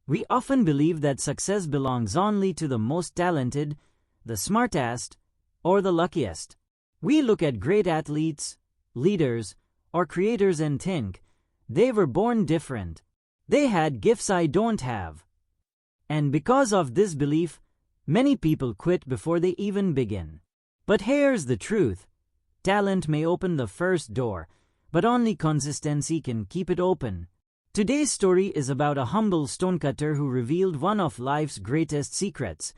We often believe that success belongs only to the most talented, the smartest, or the luckiest. We look at great athletes, leaders, or creators and think, they were born different. They had gifts I don't have. And because of this belief, many people quit before they even begin. But here's the truth. Talent may open the first door, but only consistency can keep it open. Today's story is about a humble stonecutter who revealed one of life's greatest secrets,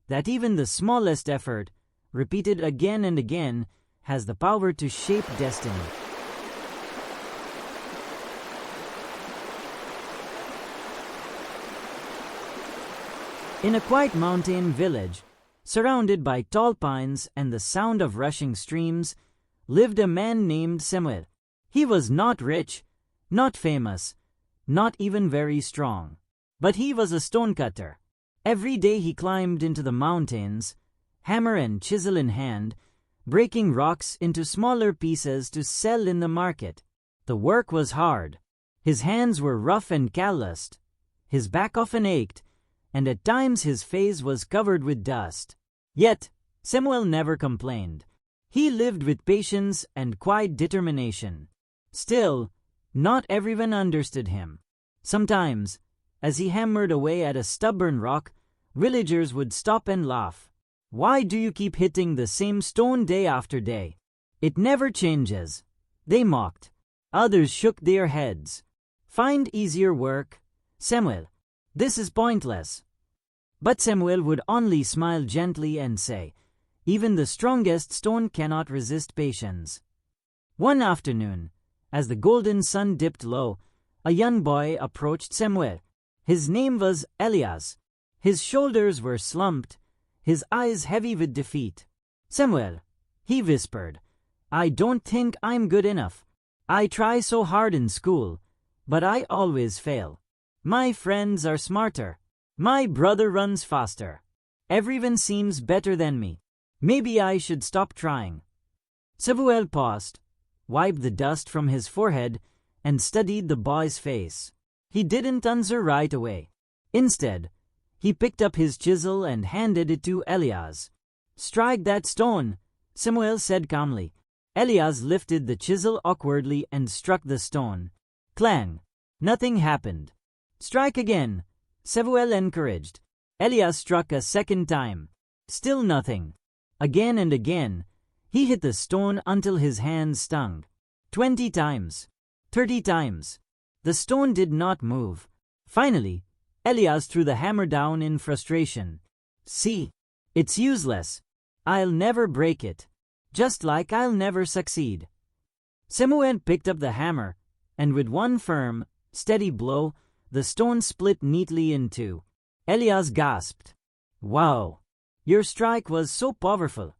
that even the smallest effort, repeated again and again, has the power to shape destiny. In a quiet mountain village, surrounded by tall pines and the sound of rushing streams, lived a man named Samuel. He was not rich, not famous, not even very strong. But he was a stonecutter. Every day he climbed into the mountains, hammer and chisel in hand, breaking rocks into smaller pieces to sell in the market. The work was hard. His hands were rough and calloused. His back often ached, and at times his face was covered with dust. Yet, Samuel never complained. He lived with patience and quiet determination. Still, not everyone understood him. Sometimes, as he hammered away at a stubborn rock, villagers would stop and laugh. "Why do you keep hitting the same stone day after day? It never changes," they mocked. Others shook their heads. "Find easier work, Samuel. This is pointless." But Samuel would only smile gently and say, "Even the strongest stone cannot resist patience." One afternoon, as the golden sun dipped low, a young boy approached Samuel. His name was Elias. His shoulders were slumped, his eyes heavy with defeat. "Samuel," he whispered, "I don't think I'm good enough. I try so hard in school, but I always fail. My friends are smarter. My brother runs faster. Everyone seems better than me. Maybe I should stop trying." Samuel paused, wiped the dust from his forehead, and studied the boy's face. He didn't answer right away. Instead, he picked up his chisel and handed it to Elias. "Strike that stone," Samuel said calmly. Elias lifted the chisel awkwardly and struck the stone. Clang! Nothing happened. "Strike again," Samuel encouraged. Elias struck a second time. Still nothing. Again and again, he hit the stone until his hands stung. 20 times. 30 times. The stone did not move. Finally, Elias threw the hammer down in frustration. "See, it's useless. I'll never break it. Just like I'll never succeed." Samuel picked up the hammer, and with one firm, steady blow, the stone split neatly in two. Elias gasped. "Wow, your strike was so powerful."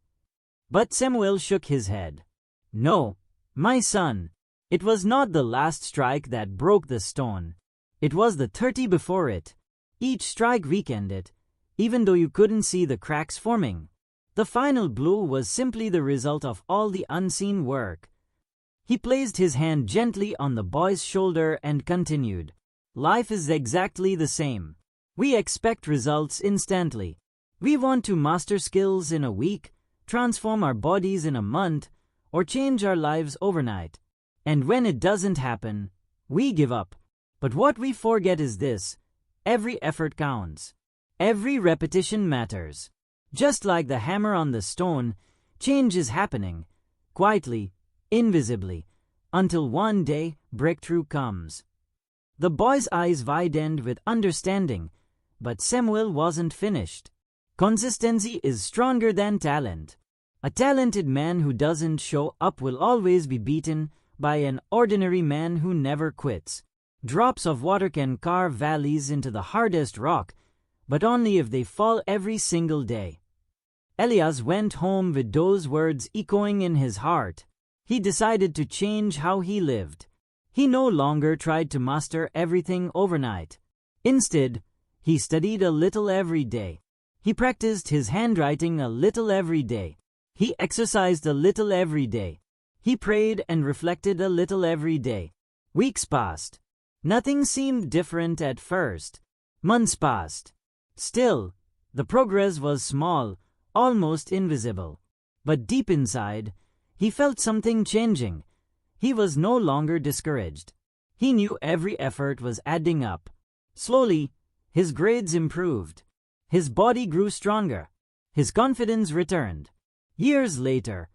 But Samuel shook his head. "No, my son, it was not the last strike that broke the stone. It was the 30 before it. Each strike weakened it, even though you couldn't see the cracks forming. The final blow was simply the result of all the unseen work." He placed his hand gently on the boy's shoulder and continued. "Life is exactly the same. We expect results instantly. We want to master skills in a week, transform our bodies in a month, or change our lives overnight. And when it doesn't happen, we give up. But what we forget is this: every effort counts. Every repetition matters. Just like the hammer on the stone, change is happening, quietly, invisibly, until one day breakthrough comes." The boy's eyes widened with understanding, but Samuel wasn't finished. Consistency is stronger than talent. A talented man who doesn't show up will always be beaten by an ordinary man who never quits. Drops of water can carve valleys into the hardest rock, but only if they fall every single day. Elias went home with those words echoing in his heart. He decided to change how he lived. He no longer tried to master everything overnight. Instead, he studied a little every day. He practiced his handwriting a little every day. He exercised a little every day. He prayed and reflected a little every day. Weeks passed. Nothing seemed different at first. Months passed. Still, the progress was small, almost invisible. But deep inside, he felt something changing. He was no longer discouraged. He knew every effort was adding up. Slowly, his grades improved. His body grew stronger. His confidence returned. Years later,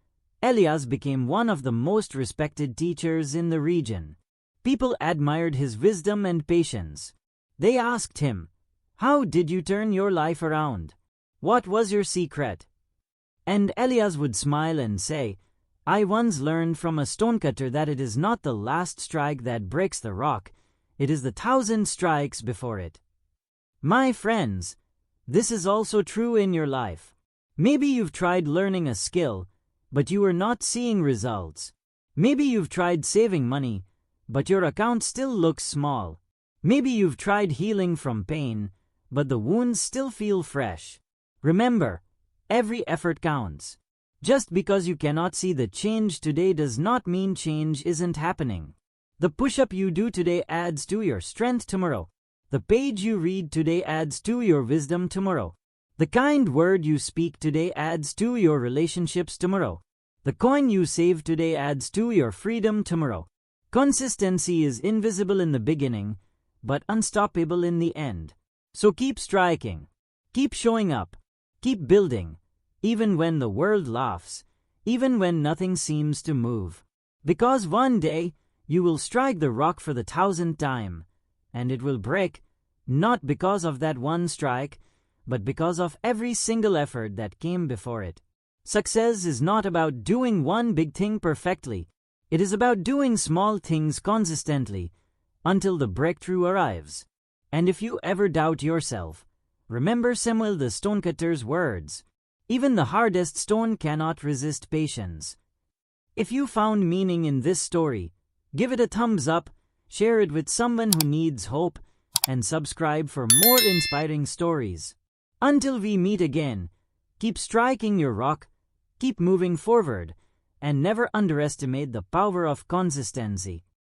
Elias became one of the most respected teachers in the region. People admired his wisdom and patience. They asked him, "How did you turn your life around? What was your secret?" And Elias would smile and say, "I once learned from a stonecutter that it is not the last strike that breaks the rock, it is the 1,000 strikes before it." My friends, this is also true in your life. Maybe you've tried learning a skill, but you are not seeing results. Maybe you've tried saving money, but your account still looks small. Maybe you've tried healing from pain, but the wounds still feel fresh. Remember, every effort counts. Just because you cannot see the change today does not mean change isn't happening. The push-up you do today adds to your strength tomorrow. The page you read today adds to your wisdom tomorrow. The kind word you speak today adds to your relationships tomorrow. The coin you save today adds to your freedom tomorrow. Consistency is invisible in the beginning, but unstoppable in the end. So keep striking. Keep showing up. Keep building. Even when the world laughs. Even when nothing seems to move. Because one day, you will strike the rock for the 1,000th time. And it will break, not because of that one strike, but because of every single effort that came before it. Success is not about doing one big thing perfectly. It is about doing small things consistently until the breakthrough arrives. And if you ever doubt yourself, remember Samuel the Stonecutter's words. Even the hardest stone cannot resist patience. If you found meaning in this story, give it a thumbs up, share it with someone who needs hope, and subscribe for more inspiring stories. Until we meet again, keep striking your rock, keep moving forward, and never underestimate the power of consistency.